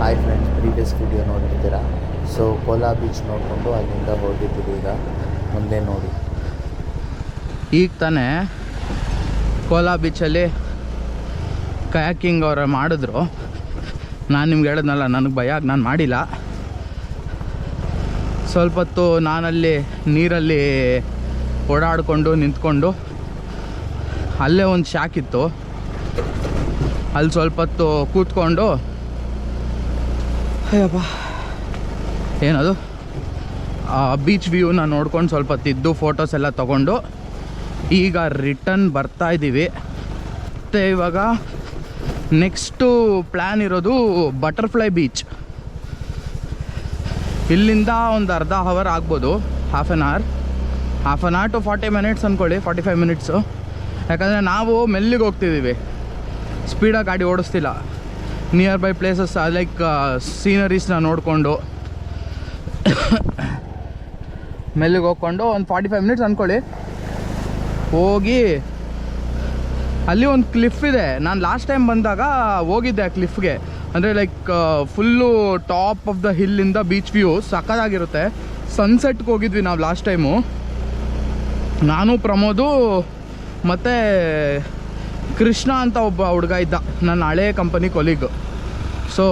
Hi friends, previous video ನೋಡಿರ್ತೀರಾ. So Kola beach ನೋಡಿಕೊಂಡು ಅಲ್ಲಿಂದ ಹೊರಟಿದ್ದೀವಿ. ಈಗ ಮುಂದೆ ನೋಡಿ. ಈಗ ತಾನೇ ಕೋಲಾ ಬೀಚಲ್ಲಿ ಕಯಾಕಿಂಗ್ ಅವರು ಮಾಡಿದ್ರು. ನಾನು ನಿಮ್ಗೆ ಹೇಳಿದ್ನಲ್ಲ, ನನಗೆ ಭಯ ಆಗಿ ನಾನು ಮಾಡಿಲ್ಲ. ಸ್ವಲ್ಪ ಹೊತ್ತು ನಾನಲ್ಲಿ ನೀರಲ್ಲಿ ಓಡಾಡಿಕೊಂಡು ನಿಂತ್ಕೊಂಡು, ಅಲ್ಲೇ ಒಂದು ಶಾಕ್ ಇತ್ತು, ಅಲ್ಲಿ ಸ್ವಲ್ಪ ಹೊತ್ತು ಕೂತ್ಕೊಂಡು ಅಯ್ಯಪ್ಪ ಏನದು ಬೀಚ್ ವ್ಯೂನ ನೋಡ್ಕೊಂಡು ಸ್ವಲ್ಪ ಹೊತ್ತಿದ್ದು ಫೋಟೋಸ್ ಎಲ್ಲ ತೊಗೊಂಡು ಈಗ ರಿಟರ್ನ್ ಬರ್ತಾಯಿದ್ದೀವಿ. ಮತ್ತು ಇವಾಗ ನೆಕ್ಸ್ಟು ಪ್ಲ್ಯಾನ್ ಇರೋದು ಬಟರ್ಫ್ಲೈ ಬೀಚ್. ಇಲ್ಲಿಂದ ಒಂದು ಅರ್ಧ ಅವರ್ ಆಗ್ಬೋದು, half an hour to 40 minutes ಅಂದ್ಕೊಳ್ಳಿ, 45 ಮಿನಿಟ್ಸು. ಯಾಕಂದರೆ ನಾವು ಮೆಲ್ಲಿಗೆ ಹೋಗ್ತಿದ್ದೀವಿ, ಸ್ಪೀಡಾಗಿ ಗಾಡಿ ಓಡಿಸ್ತಿಲ್ಲ. ನಿಯರ್ ಬೈ ಪ್ಲೇಸಸ್ ಲೈಕ್ ಸೀನರೀಸ್ನ ನೋಡಿಕೊಂಡು ಮೆಲ್ಲಿಗೆ ಹೋಗ್ಕೊಂಡು ಒಂದು 45 ಮಿನಿಟ್ಸ್ ಅಂದ್ಕೊಳ್ಳಿ. ಹೋಗಿ ಅಲ್ಲಿ ಒಂದು ಕ್ಲಿಫ್ ಇದೆ. ನಾನು ಲಾಸ್ಟ್ ಟೈಮ್ ಬಂದಾಗ ಹೋಗಿದ್ದೆ ಆ ಕ್ಲಿಫ್ಗೆ. ಅಂದರೆ like full top of the ಹಿಲ್ಲಿಂದ ಬೀಚ್ ವ್ಯೂ ಸಕ್ಕತ್ತಾಗಿರುತ್ತೆ. ಸನ್ಸೆಟ್ಗೆ ಹೋಗಿದ್ವಿ ನಾವು ಲಾಸ್ಟ್ ಟೈಮು, ನಾನು ಪ್ರಮೋದು ಮತ್ತು ಕೃಷ್ಣ ಅಂತ ಒಬ್ಬ ಹುಡುಗ ಇದ್ದ, ನನ್ನ ಹಳೇ ಕಂಪನಿ ಕೊಲೀಗ್. ಸೊ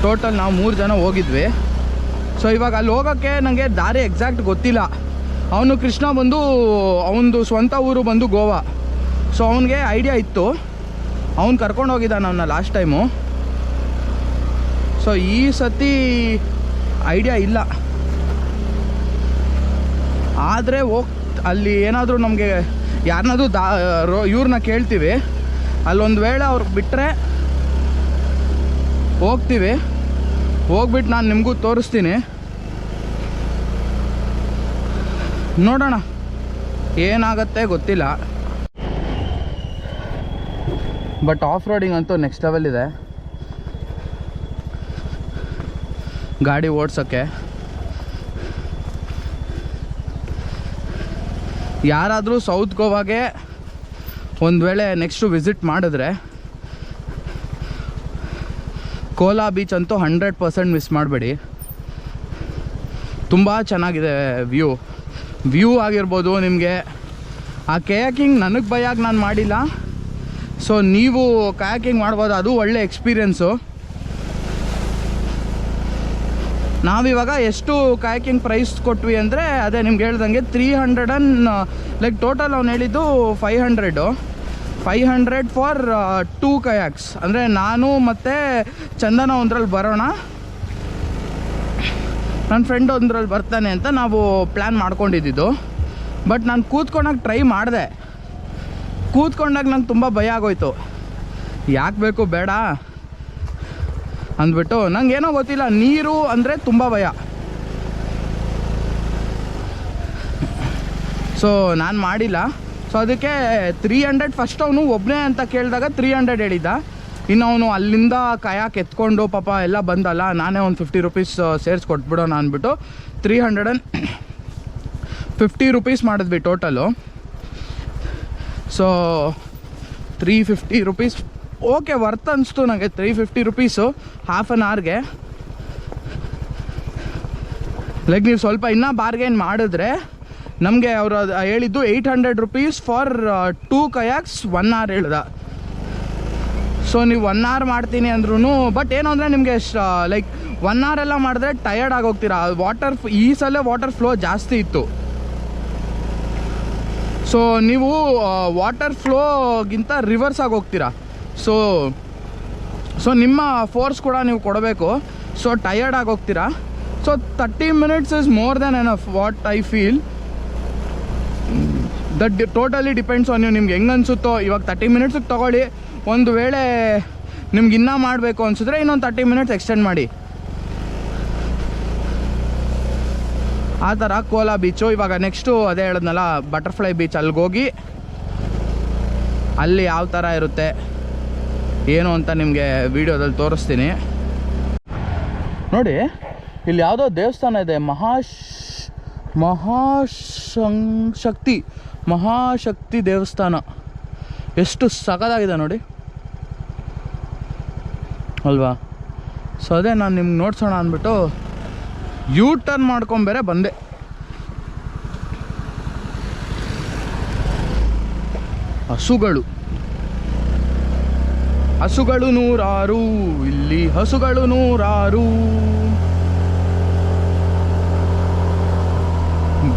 ಟೋಟಲ್ ನಾವು 3 ಜನ ಹೋಗಿದ್ವಿ. ಸೊ ಇವಾಗ ಅಲ್ಲಿ ಹೋಗೋಕ್ಕೆ ನನಗೆ ದಾರಿ ಎಕ್ಸಾಕ್ಟ್ ಗೊತ್ತಿಲ್ಲ. ಅವನು ಕೃಷ್ಣ ಬಂದು ಅವನದು ಸ್ವಂತ ಊರು ಬಂದು ಗೋವಾ. ಸೊ ಅವನಿಗೆ ಐಡಿಯಾ ಇತ್ತು, ಅವ್ನು ಕರ್ಕೊಂಡು ಹೋಗಿದ್ದ ನನ್ನ ಲಾಸ್ಟ್ ಟೈಮು. ಸೊ ಈ ಸತಿ ಐಡಿಯಾ ಇಲ್ಲ. ಆದರೆ ಅಲ್ಲಿ ಏನಾದರೂ ನಮಗೆ ಯಾರನ್ನಾದ್ರೂ ಇವ್ರನ್ನ ಕೇಳ್ತೀವಿ. ಅಲ್ಲೊಂದು ವೇಳೆ ಅವ್ರಿಗೆ ಬಿಟ್ಟರೆ ಹೋಗ್ತೀವಿ. ಹೋಗ್ಬಿಟ್ಟು ನಾನು ನಿಮಗೂ ತೋರಿಸ್ತೀನಿ, ನೋಡೋಣ ಏನಾಗತ್ತೆ ಗೊತ್ತಿಲ್ಲ. ಬಟ್ ಆಫ್ ರೋಡಿಂಗ್ ಅಂತೂ ನೆಕ್ಸ್ಟ್ ಲೆವೆಲ್ ಇದೆ ಗಾಡಿ ಓಡ್ಸೋಕ್ಕೆ. ಯಾರಾದರೂ ಸೌತ್ ಗೋವಾಗೆ ಒಂದು ವೇಳೆ ನೆಕ್ಸ್ಟು ವಿಸಿಟ್ ಮಾಡಿದ್ರೆ ಕೋಲಾ ಬೀಚ್ ಅಂತೂ 100% ಮಿಸ್ ಮಾಡಬೇಡಿ. ತುಂಬ ಚೆನ್ನಾಗಿದೆ ವ್ಯೂ ಆಗಿರ್ಬೋದು ನಿಮಗೆ. ಆ ಕಯಾಕಿಂಗ್ ನನಗೆ ಭಯ ಆಗಿ ನಾನು ಮಾಡಿಲ್ಲ. ಸೊ ನೀವು ಕಯಾಕಿಂಗ್ ಮಾಡ್ಬೋದು, ಅದು ಒಳ್ಳೆ ಎಕ್ಸ್ಪೀರಿಯೆನ್ಸು. ನಾವಿವಾಗ ಎಷ್ಟು ಕಯಾಕಿಂಗ್ ಪ್ರೈಸ್ ಕೊಟ್ವಿ ಅಂದರೆ, ಅದೇ ನಿಮ್ಗೆ ಹೇಳ್ದಂಗೆ 300 ಲೈಕ್ ಟೋಟಲ್ ಅವ್ನು ಹೇಳಿದ್ದು 500 ಫಾರ್ 2 ಕಯಾಕ್ಸ್. ಅಂದರೆ ನಾನು ಮತ್ತು ಚಂದನ ಒಂದ್ರಲ್ಲಿ ಬರೋಣ, ನನ್ನ ಫ್ರೆಂಡ್ ಒಂದ್ರಲ್ಲಿ ಬರ್ತಾನೆ ಅಂತ ನಾವು ಪ್ಲ್ಯಾನ್ ಮಾಡ್ಕೊಂಡಿದ್ದು. ಬಟ್ ನಾನು ಕೂತ್ಕೊಂಡಾಗ ಟ್ರೈ ಮಾಡಿದೆ. ಕೂತ್ಕೊಂಡಾಗ ನಂಗೆ ತುಂಬ ಭಯ ಆಗೋಯ್ತು, ಯಾಕೆ ಬೇಕು ಬೇಡ ಅಂದ್ಬಿಟ್ಟು. ನಂಗೆ ಏನೋ ಗೊತ್ತಿಲ್ಲ, ನೀರು ಅಂದರೆ ತುಂಬ ಭಯ. ಸೊ ನಾನು ಮಾಡಿಲ್ಲ. ಸೊ ಅದಕ್ಕೆ 300 ಫಸ್ಟ್ ಅವನು ಒಬ್ಬನೇ ಅಂತ ಕೇಳಿದಾಗ 300 ಹೇಳಿದ್ದ. ಇನ್ನು ಅವನು ಅಲ್ಲಿಂದ ಕಯಾಕ್ ಎತ್ಕೊಂಡು ಪಾಪ ಎಲ್ಲ ಬಂದಲ್ಲ, ನಾನೇ ಒಂದು 50 ರೂಪೀಸ್ ಸೇರಿಸ್ಕೊಟ್ಬಿಡೋಣ ಅಂದ್ಬಿಟ್ಟು 350 ರೂಪೀಸ್ ಮಾಡಿದ್ವಿ total. So 350 rupees okay worth ಅನಿಸ್ತು ನನಗೆ. 350 ರೂಪೀಸು ಹಾಫ್ ಆನ್ ಅವರ್ಗೆ. ಲೈಕ್ ನೀವು ಸ್ವಲ್ಪ ಇನ್ನೂ ಬಾರ್ಗೇನ್ ಮಾಡಿದ್ರೆ ನಮಗೆ ಅವರು ಹೇಳಿದ್ದು 800 ರೂಪೀಸ್ ಫಾರ್ 2 ಕಯಾಕ್ಸ್ 1 ಅವರ್ ಹೇಳ್ದ. ಸೊ ನೀವು 1 ಅವರ್ ಮಾಡ್ತೀನಿ ಅಂದ್ರೂ, ಬಟ್ ಏನು ಅಂದರೆ ನಿಮಗೆ ಲೈಕ್ 1 ಅವರ್ ಎಲ್ಲ ಮಾಡಿದ್ರೆ ಟಯರ್ಡ್ ಆಗೋಗ್ತೀರಾ. ಈ ಸಲ ವಾಟರ್ ಫ್ಲೋ ಜಾಸ್ತಿ ಇತ್ತು. ಸೊ ನೀವು ವಾಟರ್ ಫ್ಲೋಗಿಂತ ರಿವರ್ಸ್ ಆಗಿ ಹೋಗ್ತೀರಾ. ಸೊ ನಿಮ್ಮ ಫೋರ್ಸ್ ಕೂಡ ನೀವು ಕೊಡಬೇಕು. ಸೊ ಟಯರ್ಡ್ ಆಗೋಗ್ತೀರಾ. So 30 minutes is more than enough what I feel. That totally depends on you. ನಿಮ್ಗೆ ಹೆಂಗೆ ಅನಿಸುತ್ತೋ. ಇವಾಗ 30 ಮಿನಿಟ್ಸಿಗೆ ತೊಗೊಳ್ಳಿ. ಒಂದು ವೇಳೆ ನಿಮ್ಗೆ ಇನ್ನೂ ಮಾಡಬೇಕು ಅನಿಸಿದ್ರೆ ಇನ್ನೊಂದು 30 ಮಿನಿಟ್ಸ್ ಎಕ್ಸ್ಟೆಂಡ್ ಮಾಡಿ. ಆ ಥರ ಕೋಲಾ ಬೀಚು. ಇವಾಗ ನೆಕ್ಸ್ಟು ಅದೇ ಹೇಳಿದ್ನಲ್ಲ, ಬಟರ್ಫ್ಲೈ ಬೀಚ್. ಅಲ್ಲಿಗೆ ಹೋಗಿ ಅಲ್ಲಿ ಯಾವ ಥರ ಇರುತ್ತೆ ಏನು ಅಂತ ನಿಮಗೆ ವೀಡಿಯೋದಲ್ಲಿ ತೋರಿಸ್ತೀನಿ. ನೋಡಿ, ಇಲ್ಲಿ ಯಾವುದೋ ದೇವಸ್ಥಾನ ಇದೆ, ಮಹಾಶಕ್ತಿ ದೇವಸ್ಥಾನ. ಎಷ್ಟು ಸಖತ್ತಾಗಿದೆ ನೋಡಿ ಅಲ್ವಾ. ಸೊ ಅದೇ ನಾನು ನಿಮ್ಗೆ ನೋಡ್ಸೋಣ ಅಂದ್ಬಿಟ್ಟು ಯೂ ಟರ್ನ್ ಮಾಡ್ಕೊಂಬೇರೆ ಬಂದೆ. ಹಸುಗಳು ನೂರಾರು, ಇಲ್ಲಿ ಹಸುಗಳು ನೂರಾರು.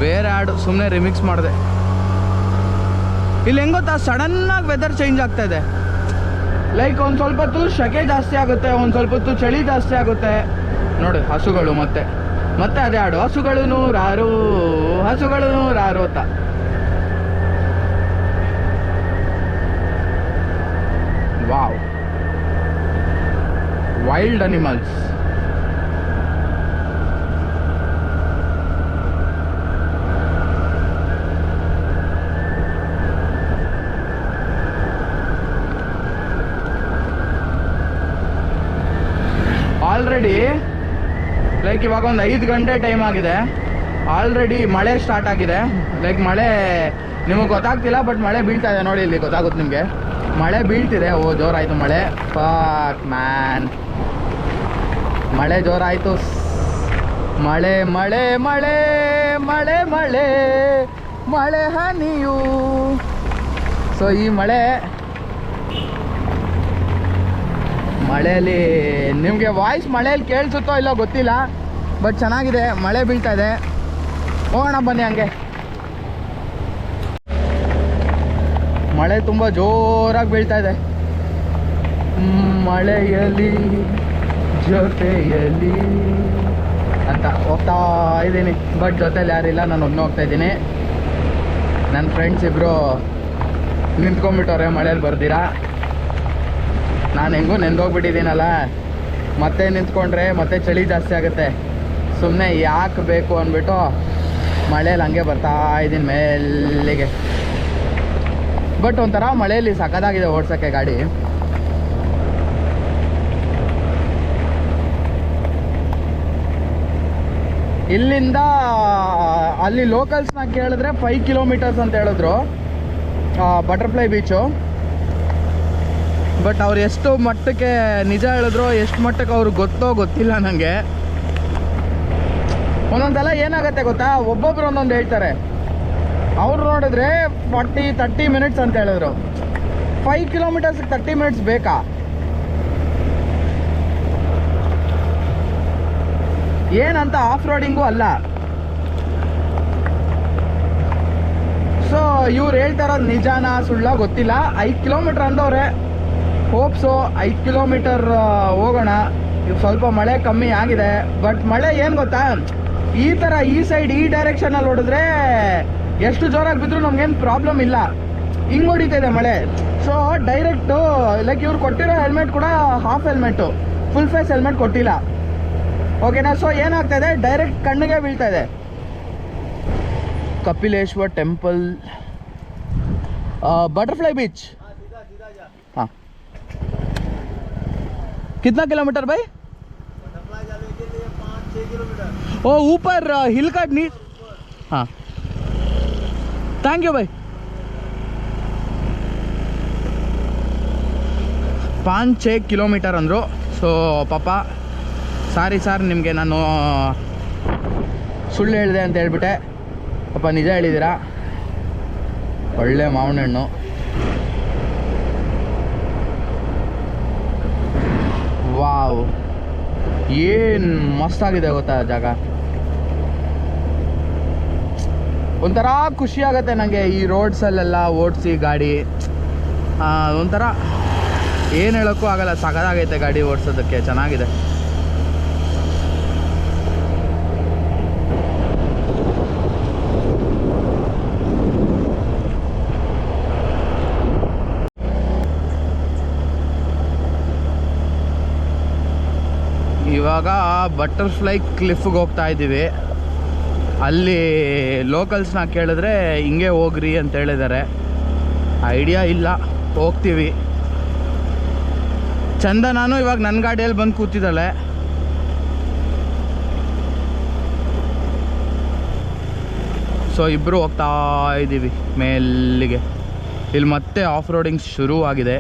ಬೇರೆ ಹಾಡು ಸುಮ್ಮನೆ ರಿಮಿಕ್ಸ್ ಮಾಡಿದೆ. ಇಲ್ಲಿ ಹೆಂಗ್ ಗೊತ್ತಾ, ಸಡನ್ನಾಗಿ ವೆದರ್ ಚೇಂಜ್ ಆಗ್ತಾ ಇದೆ. ಲೈಕ್ ಒಂದು ಸ್ವಲ್ಪ ಹೊತ್ತು ಸೆಕೆ ಜಾಸ್ತಿ ಆಗುತ್ತೆ, ಒಂದು ಸ್ವಲ್ಪ ಹೊತ್ತು ಚಳಿ ಜಾಸ್ತಿ ಆಗುತ್ತೆ. ನೋಡಿ ಹಸುಗಳು ಮತ್ತೆ ಅದೇ ಹಾಡು, ಹಸುಗಳು ನೂರಾರು ಅಂತ. Wow, wild animals. Already like ಇವಾಗ ಒಂದು 5 ಗಂಟೆ ಟೈಮ್ ಆಗಿದೆ. ಆಲ್ರೆಡಿ ಮಳೆ ಸ್ಟಾರ್ಟ್ ಆಗಿದೆ. ಲೈಕ್ ಮಳೆ ನಿಮಗೆ ಗೊತ್ತಾಗ್ತಿಲ್ಲ, ಬಟ್ ಮಳೆ ಬೀಳ್ತಾ ಇದೆ ನೋಡಿ, ಇಲ್ಲಿ ಗೊತ್ತಾಗುತ್ತೆ ನಿಮಗೆ. ಮಳೆ ಬೀಳ್ತಿದೆ. ಓ ಜೋರಾಯಿತು ಮಳೆ. ಫಾಕ್ ಮ್ಯಾನ್, ಮಳೆ ಜೋರಾಯಿತು. ಮಳೆ ಮಳೆ ಮಳೆ ಮಳೆ ಮಳೆ ಮಳೆ ಹನಿಯು. ಸೊ ಈ ಮಳೆಯಲ್ಲಿ ನಿಮಗೆ ವಾಯ್ಸ್ ಮಳೆಯಲ್ಲಿ ಕೇಳಿಸುತ್ತೋ ಇಲ್ಲೋ ಗೊತ್ತಿಲ್ಲ, ಬಟ್ ಚೆನ್ನಾಗಿದೆ. ಮಳೆ ಬೀಳ್ತಾ ಇದೆ. ಹೋಗೋಣ ಬನ್ನಿ ಹಂಗೆ. ಮಳೆ ತುಂಬ ಜೋರಾಗಿ ಬೀಳ್ತಾ ಇದೆ. ಮಳೆಯಲ್ಲಿ ಜೊತೆಯಲ್ಲಿ ಅಂತ ಹೋಗ್ತಾ ಇದ್ದೀನಿ. ಬಟ್ ಜೊತೆಲಿ ಯಾರಿಲ್ಲ, ನಾನು ಒಬ್ಬನೇ ಹೋಗ್ತಾ ಇದ್ದೀನಿ. ನನ್ನ ಫ್ರೆಂಡ್ಸ್ ಇಬ್ಬರು ನಿಂತ್ಕೊಂಡ್ಬಿಟ್ಟವ್ರೆ ಮಳೇಲಿ ಬರ್ದಿರಾ. ನಾನು ಹೆಂಗೂ ನೆಂದೋಗ್ಬಿಟ್ಟಿದ್ದೀನಲ್ಲ, ಮತ್ತೆ ನಿಂತ್ಕೊಂಡ್ರೆ ಮತ್ತೆ ಚಳಿ ಜಾಸ್ತಿ ಆಗುತ್ತೆ. ಸುಮ್ಮನೆ ಯಾಕೆ ಬೇಕು ಅಂದ್ಬಿಟ್ಟು ಮಳೇಲಿ ಹಂಗೆ ಬರ್ತಾ ಇದ್ದೀನಿ ಮೇಲಿಗೆ. ಬಟ್ ಒಂಥರ ಮಳೆಯಲ್ಲಿ ಸಖತ್ತಾಗಿದೆ ಓಡ್ಸೋಕ್ಕೆ ಗಾಡಿ. ಇಲ್ಲಿಂದ ಅಲ್ಲಿ ಲೋಕಲ್ಸ್ನ ಕೇಳಿದ್ರೆ 5 ಕಿಲೋಮೀಟರ್ಸ್ ಅಂತ ಹೇಳಿದ್ರು ಬಟರ್ಫ್ಲೈ ಬೀಚು. ಬಟ್ ಅವ್ರು ಎಷ್ಟು ಮಟ್ಟಕ್ಕೆ ನಿಜ ಹೇಳಿದ್ರು, ಎಷ್ಟು ಮಟ್ಟಕ್ಕೆ ಅವ್ರಿಗೆ ಗೊತ್ತಿಲ್ಲ ನನಗೆ. ಒಂದೊಂದೆಲ್ಲ ಏನಾಗುತ್ತೆ ಗೊತ್ತಾ, ಒಬ್ಬೊಬ್ರು ಒಂದೊಂದು ಹೇಳ್ತಾರೆ. ಅವ್ರು ನೋಡಿದ್ರೆ 30 ಮಿನಿಟ್ಸ್ ಅಂತ ಹೇಳಿದ್ರು. 5 ಕಿಲೋಮೀಟರ್ಸ್ಗೆ 30 ಮಿನಿಟ್ಸ್ ಬೇಕಾ? ಏನಂತ ಆಫ್ ರೋಡಿಂಗು ಅಲ್ಲ. ಸೊ ಇವ್ರು ಹೇಳ್ತಾರೋದು ನಿಜಾನ ಸುಳ್ಳ ಗೊತ್ತಿಲ್ಲ. 5 ಕಿಲೋಮೀಟರ್ ಅಂದವ್ರೆ. ಹೋಪ್ಸು 5 ಕಿಲೋಮೀಟರ್ ಹೋಗೋಣ. ಈಗ ಸ್ವಲ್ಪ ಮಳೆ ಕಮ್ಮಿ ಆಗಿದೆ. ಬಟ್ ಮಳೆ ಏನು ಗೊತ್ತಾ, ಈ ಥರ ಈ ಸೈಡ್ ಈ ಡೈರೆಕ್ಷನಲ್ಲಿ ಹೊಡಿದ್ರೆ ಎಷ್ಟು ಜೋರಾಗಿ ಬಿದ್ದರೂ ನಮ್ಗೇನು ಪ್ರಾಬ್ಲಮ್ ಇಲ್ಲ. ಹಿಂಗೆ ಹೊಡಿತಿದೆ ಮಳೆ. ಸೊ ಡೈರೆಕ್ಟು ಲೈಕ್ ಇವ್ರು ಕೊಟ್ಟಿರೋ ಹೆಲ್ಮೆಟ್ ಕೂಡ half helmet, full face helmet ಕೊಟ್ಟಿಲ್ಲ. ಓಕೆನಾ? ಸೊ ಏನಾಗ್ತಾಯಿದೆ, ಡೈರೆಕ್ಟ್ ಕಣ್ಣಿಗೆ ಬೀಳ್ತಾ ಇದೆ. Kapileshwar temple, butterfly beach. हाँ, कितना किलोमीटर भाई? बटरफ्लाई जाने के लिए 5-6 किलोमीटर. ओ ऊपर हिल का नीचे. हाँ, थैंक यू भाई. 5-6 ಕಿಲೋಮೀಟರ್ ಅಂದರು. ಸೊ ಪಾಪ ಸಾರಿ ಸರ್, ನಿಮಗೆ ನಾನು ಸುಳ್ಳು ಹೇಳಿದೆ ಅಂತ ಹೇಳ್ಬಿಟ್ಟೆ. ಪಾಪ ನಿಜ ಹೇಳಿದ್ದೀರಾ. ಒಳ್ಳೆ ಮಾವಿನ ಹಣ್ಣು. ವಾವ್, ಏನು ಮಸ್ತಾಗಿದೆ ಗೊತ್ತಾ ಜಾಗ. ಒಂಥರ ಖುಷಿ ಆಗುತ್ತೆ ನನಗೆ ಈ ರೋಡ್ಸಲ್ಲೆಲ್ಲ ಓಡಿಸಿ ಗಾಡಿ. ಒಂಥರ ಏನು ಹೇಳೋಕ್ಕೂ ಆಗಲ್ಲ, ಸಗದಾಗೈತೆ ಗಾಡಿ ಓಡಿಸೋದಕ್ಕೆ, ಚೆನ್ನಾಗಿದೆ. ಇವಾಗ ಬಟರ್ಫ್ಲೈ ಕ್ಲಿಫ್ಗೆ ಹೋಗ್ತಾ ಇದ್ದೀವಿ. ಅಲ್ಲಿ ಲೋಕಲ್ಸ್ನ ಕೇಳಿದ್ರೆ ಹಿಂಗೆ ಹೋಗ್ರಿ ಅಂತ ಹೇಳಿದ್ದಾರೆ. ಐಡಿಯಾ ಇಲ್ಲ, ಹೋಗ್ತೀವಿ. ಚಂದ ನಾನು ಇವಾಗ ನನ್ನ ಗಾಡಿಯಲ್ಲಿ ಬಂದು ಕೂತಿದ್ದಾಳೆ. ಸೊ ಇಬ್ಬರು ಹೋಗ್ತಾ ಇದ್ದೀವಿ ಮೇಲಿಗೆ. ಇಲ್ಲಿ ಮತ್ತೆ ಆಫ್ ರೋಡಿಂಗ್ ಶುರುವಾಗಿದೆ.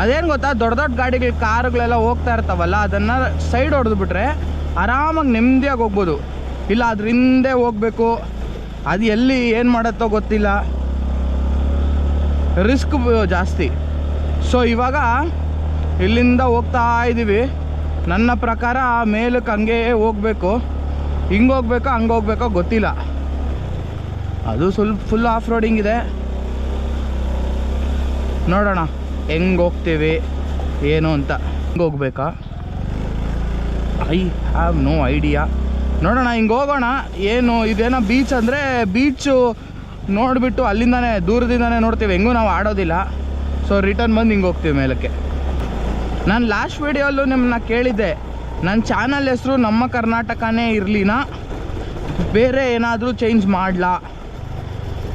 ಅದೇನು ಗೊತ್ತಾ, ದೊಡ್ಡ ದೊಡ್ಡ ಗಾಡಿಗಳು ಕಾರುಗಳೆಲ್ಲ ಹೋಗ್ತಾ ಇರ್ತಾವಲ್ಲ, ಅದನ್ನು ಸೈಡ್ ಹೊಡೆದ್ಬಿಟ್ರೆ ಆರಾಮಾಗಿ ನೆಮ್ಮದಿಯಾಗಿ ಹೋಗ್ಬೋದು. ಇಲ್ಲ ಅದ್ರ ಹಿಂದೆ ಹೋಗಬೇಕು, ಅದು ಎಲ್ಲಿ ಏನು ಮಾಡುತ್ತೋ ಗೊತ್ತಿಲ್ಲ, ರಿಸ್ಕ್ ಜಾಸ್ತಿ. ಸೊ ಇವಾಗ ಇಲ್ಲಿಂದ ಹೋಗ್ತಾ ಇದ್ದೀವಿ. ನನ್ನ ಪ್ರಕಾರ ಮೇಲಕ್ಕೆ ಹಂಗೆ ಹೋಗಬೇಕು, ಹಿಂಗೆ ಹೋಗ್ಬೇಕೋ ಹಂಗೆ ಹೋಗ್ಬೇಕೋ ಗೊತ್ತಿಲ್ಲ. ಅದು ಫುಲ್ ಆಫ್ ರೋಡಿಂಗ್ ಇದೆ. ನೋಡೋಣ ಹೆಂಗೆ ಹೋಗ್ತೀವಿ ಏನು ಅಂತ. ಹಿಂಗೆ ಹೋಗ್ಬೇಕಾ, ಐ ಹ್ಯಾವ್ ನೋ ಐಡಿಯಾ. ನೋಡೋಣ ಹಿಂಗೆ ಹೋಗೋಣ. ಏನು ಇದೇನೋ ಬೀಚ್ ಅಂದರೆ ಬೀಚು ನೋಡಿಬಿಟ್ಟು ಅಲ್ಲಿಂದಾನೇ ದೂರದಿಂದಾನೇ ನೋಡ್ತೀವಿ, ಹೆಂಗೂ ನಾವು ಆಡೋದಿಲ್ಲ. ಸೊ ರಿಟರ್ನ್ ಬಂದು ಹಿಂಗೆ ಹೋಗ್ತೀವಿ ಮೇಲಕ್ಕೆ. ನಾನು ಲಾಸ್ಟ್ ವೀಡಿಯೋಲ್ಲೂ ನಿಮ್ಮನ್ನ ಕೇಳಿದ್ದೆ, ನನ್ನ ಚಾನಲ್ ಹೆಸರು ನಮ್ಮ ಕರ್ನಾಟಕನೇ ಇರಲಿನಾ ಬೇರೆ ಏನಾದರೂ ಚೇಂಜ್ ಮಾಡಲಾ.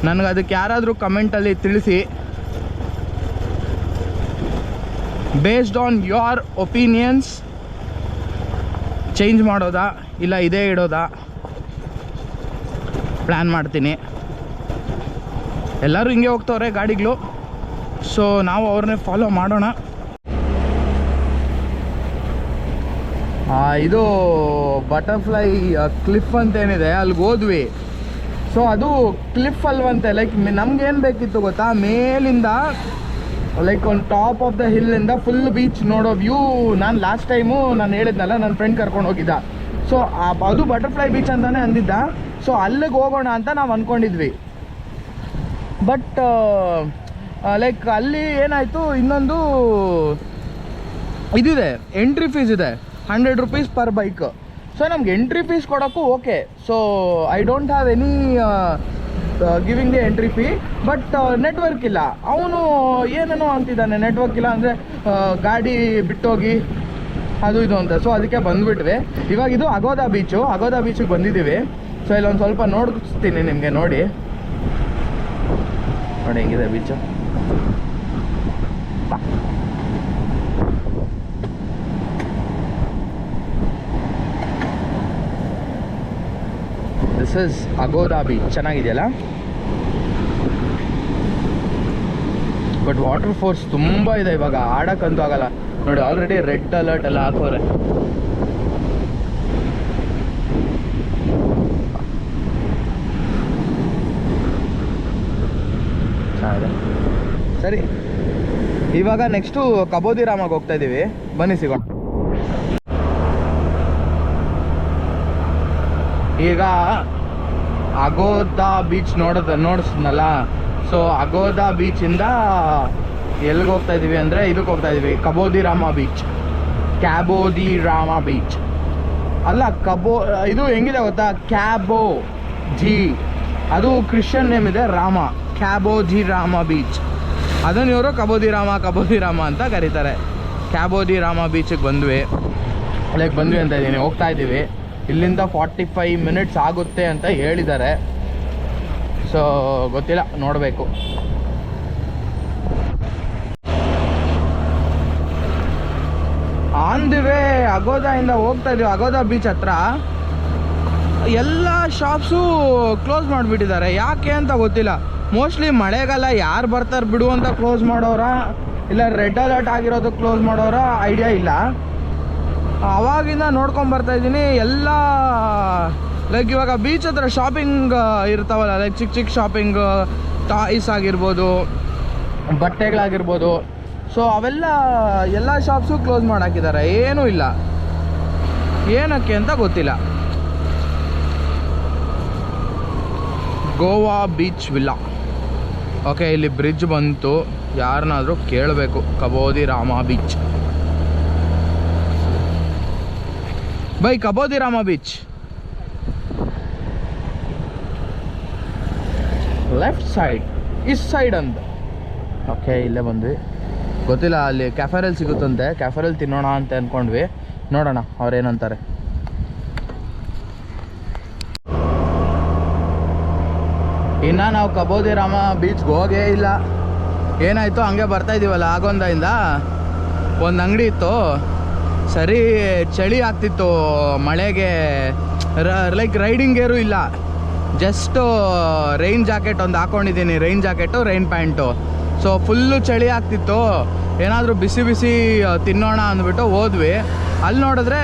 ನನಗೆ ಅದಕ್ಕೆ ಯಾರಾದರೂ ಕಮೆಂಟಲ್ಲಿ ತಿಳಿಸಿ. Based on your opinions change ಮಾಡೋದಾ ಇಲ್ಲ ಇದೇ ಇಡೋದಾ ಪ್ಲ್ಯಾನ್ ಮಾಡ್ತೀನಿ. ಎಲ್ಲರೂ ಹಿಂಗೆ ಹೋಗ್ತವ್ರೆ ಗಾಡಿಗಳು, ಸೊ ನಾವು ಅವ್ರನ್ನೇ ಫಾಲೋ ಮಾಡೋಣ. ಇದು ಬಟರ್ಫ್ಲೈ ಕ್ಲಿಫ್ ಅಂತೇನಿದೆ, ಅಲ್ಲಿಗೆ ಹೋದ್ವಿ. ಸೊ ಅದು ಕ್ಲಿಫ್ ಅಲ್ವಂತೆ. ಲೈಕ್ ನಮ್ಗೇನು ಬೇಕಿತ್ತು ಗೊತ್ತಾ, ಮೇಲಿಂದ ಲೈಕ್ ಒಂದು ಟಾಪ್ ಆಫ್ ದ ಹಿಲ್ಲಿಂದ ಫುಲ್ ಬೀಚ್ ನೋಡೋ ವ್ಯೂ. ನಾನು ಲಾಸ್ಟ್ ಟೈಮು ನಾನು ಹೇಳಿದ್ನಲ್ಲ, ನನ್ನ ಫ್ರೆಂಡ್ ಕರ್ಕೊಂಡು ಹೋಗಿದ್ದ. ಸೊ ಅದು ಬಟರ್ಫ್ಲೈ ಬೀಚ್ ಅಂತಲೇ ಅಂದಿದ್ದ. ಸೊ ಅಲ್ಲಿಗೆ ಹೋಗೋಣ ಅಂತ ನಾವು ಅಂದ್ಕೊಂಡಿದ್ವಿ. ಬಟ್ ಲೈಕ್ ಅಲ್ಲಿ ಏನಾಯಿತು, ಇನ್ನೊಂದು ಇದಿದೆ, ಎಂಟ್ರಿ ಫೀಸ್ ಇದೆ, 100 rupees ಪರ್ ಬೈಕ್. ಸೊ ನಮ್ಗೆ ಎಂಟ್ರಿ ಫೀಸ್ ಕೊಡೋಕ್ಕೂ okay. So I don't have any giving the entry fee. But network ಇಲ್ಲ. ಅವನು ಏನೇನೋ ಅಂತಿದ್ದಾನೆ, ನೆಟ್ವರ್ಕ್ ಇಲ್ಲ ಅಂದರೆ ಗಾಡಿ ಬಿಟ್ಟೋಗಿ ಅದು ಇದು ಅಂತ. ಸೊ ಅದಕ್ಕೆ ಬಂದುಬಿಟ್ವಿ. ಇವಾಗ ಇದು ಅಗೋದಾ ಬೀಚಿಗೆ ಬಂದಿದ್ದೀವಿ. ಸೊ ಇಲ್ಲೊಂದು ಸ್ವಲ್ಪ ನೋಡಿಸ್ತೀನಿ ನಿಮಗೆ. ನೋಡಿ ಹೆಂಗಿದೆ beach. This is Agonda beach. ಚೆನ್ನಾಗಿದೆಯಲ್ಲ. ಬಟ್ ವಾಟರ್ ಫೋರ್ಸ್ ತುಂಬ ಇದೆ ಇವಾಗ, ಆಡೋಕ್ಕಂತೂ ಆಗಲ್ಲ. ನೋಡಿ ಆಲ್ರೆಡಿ ರೆಡ್ ಅಲರ್ಟ್ ಎಲ್ಲ ಹಾಕೋರೆ. ಸರಿ, ಇವಾಗ ನೆಕ್ಸ್ಟು ಕಬೋದಿರಾಮಗೆ ಹೋಗ್ತಾ ಇದ್ದೀವಿ. ಬನ್ನಿ ಸಿಗೋಣ. ಈಗ ಅಗೋದಾ ಬೀಚ್ ನೋಡಿಸ್ನಲ್ಲ. ಸೊ ಅಗೋದಾ ಬೀಚಿಂದ ಎಲ್ಲಿಗೆ ಹೋಗ್ತಾ ಇದ್ದೀವಿ ಅಂದರೆ ಇದಕ್ಕೆ ಹೋಗ್ತಾ ಇದ್ದೀವಿ, ಕಬೋದಿರಾಮ ಬೀಚ್ ಅಲ್ಲ, ಇದು ಹೆಂಗಿದೆ ಗೊತ್ತಾ, ಕ್ಯಾಬೋ ಜಿ, ಅದು ಕ್ರಿಶ್ಚಿಯನ್ ನೇಮ್ ಇದೆ, ರಾಮ. ಕ್ಯಾಬೋಜಿ ರಾಮ ಬೀಚ್, ಅದನ್ನು ಇವರು ಕಬೋದಿರಾಮ ಅಂತ ಕರೀತಾರೆ. ಕ್ಯಾಬೋದಿರಾಮ ಬೀಚಿಗೆ ಬಂದ್ವಿ ಅಂತ ಇದ್ದೀನಿ, ಹೋಗ್ತಾ ಇದ್ದೀವಿ. ಇಲ್ಲಿಂದ 45 minutes ಆಗುತ್ತೆ ಅಂತ ಹೇಳಿದ್ದಾರೆ. ಸೊ ಗೊತ್ತಿಲ್ಲ, ನೋಡಬೇಕು. ಆನ್ ದಿ ವೇ ಅಗೋದಾಯಿಂದ ಹೋಗ್ತಾ ಇದ್ದೀವಿ. ಅಗೋದಾ ಬೀಚ್ ಹತ್ರ ಎಲ್ಲ ಶಾಪ್ಸು ಕ್ಲೋಸ್ ಮಾಡಿಬಿಟ್ಟಿದ್ದಾರೆ. ಯಾಕೆ ಅಂತ ಗೊತ್ತಿಲ್ಲ. ಮೋಸ್ಟ್ಲಿ ಮಳೆಗಾಲ ಯಾರು ಬರ್ತಾರೆ ಬಿಡು ಅಂತ ಕ್ಲೋಸ್ ಮಾಡೋರ, ಇಲ್ಲ ರೆಡ್ ಅಲರ್ಟ್ ಆಗಿರೋದು ಕ್ಲೋಸ್ ಮಾಡೋರ ಐಡಿಯಾ ಇಲ್ಲ. ಅವಾಗಿಂದ ನೋಡ್ಕೊಂಡು ಬರ್ತಾಯಿದ್ದೀನಿ ಎಲ್ಲ. ಲೈಕ್ ಇವಾಗ ಬೀಚ್ ಹತ್ರ ಶಾಪಿಂಗ್ ಇರ್ತಾವಲ್ಲ, ಲೈಕ್ ಚಿಕ್ಕ ಶಾಪಿಂಗ್, ಟಾಯ್ಸ್ ಆಗಿರ್ಬೋದು, ಬಟ್ಟೆಗಳಾಗಿರ್ಬೋದು. ಸೊ ಅವೆಲ್ಲ ಎಲ್ಲ ಶಾಪ್ಸು ಕ್ಲೋಸ್ ಮಾಡಾಕಿದ್ದಾರೆ. ಏನೂ ಇಲ್ಲ, ಏನಕ್ಕೆ ಅಂತ ಗೊತ್ತಿಲ್ಲ. Goa beach villa. ಓಕೆ, ಇಲ್ಲಿ ಬ್ರಿಡ್ಜ್ ಬಂತು. ಯಾರನ್ನಾದರೂ ಕೇಳಬೇಕು. Cabo de Rama beach by Cabo de Rama beach left side, is side ಅಂತ. ಓಕೆ, ಇಲ್ಲೇ ಬಂದ್ವಿ. ಗೊತ್ತಿಲ್ಲ, ಅಲ್ಲಿ ಕ್ಯಾಫರಲ್ಲಿ ಸಿಗುತ್ತಂತೆ. ಕ್ಯಾಫರಲ್ಲಿ ತಿನ್ನೋಣ ಅಂತ ಅಂದ್ಕೊಂಡ್ವಿ. ನೋಡೋಣ ಅವ್ರೇನಂತಾರೆ. ಇನ್ನು ನಾವು ಕಬೋದಿರಾಮ ಬೀಚ್ಗೆ ಹೋಗೇ ಇಲ್ಲ. ಏನಾಯಿತು, ಹಂಗೆ ಬರ್ತಾಯಿದ್ದೀವಲ್ಲ ಆಗೊಂದಾಯಿಂದ ಒಂದು ಅಂಗಡಿ ಇತ್ತು. ಸರಿ ಚಳಿ ಆಗ್ತಿತ್ತು ಮಳೆಗೆ, ಲೈಕ್ ರೈಡಿಂಗ್ ಗೇರು ಇಲ್ಲ, ಜಸ್ಟು ರೈನ್ ಜಾಕೆಟ್ ಒಂದು ಹಾಕ್ಕೊಂಡಿದ್ದೀನಿ, rain jacket, rain pant. So full ಚಳಿ ಆಗ್ತಿತ್ತು. ಏನಾದರೂ ಬಿಸಿ ಬಿಸಿ ತಿನ್ನೋಣ ಅಂದ್ಬಿಟ್ಟು ಹೋದ್ವಿ. ಅಲ್ಲಿ ನೋಡಿದ್ರೆ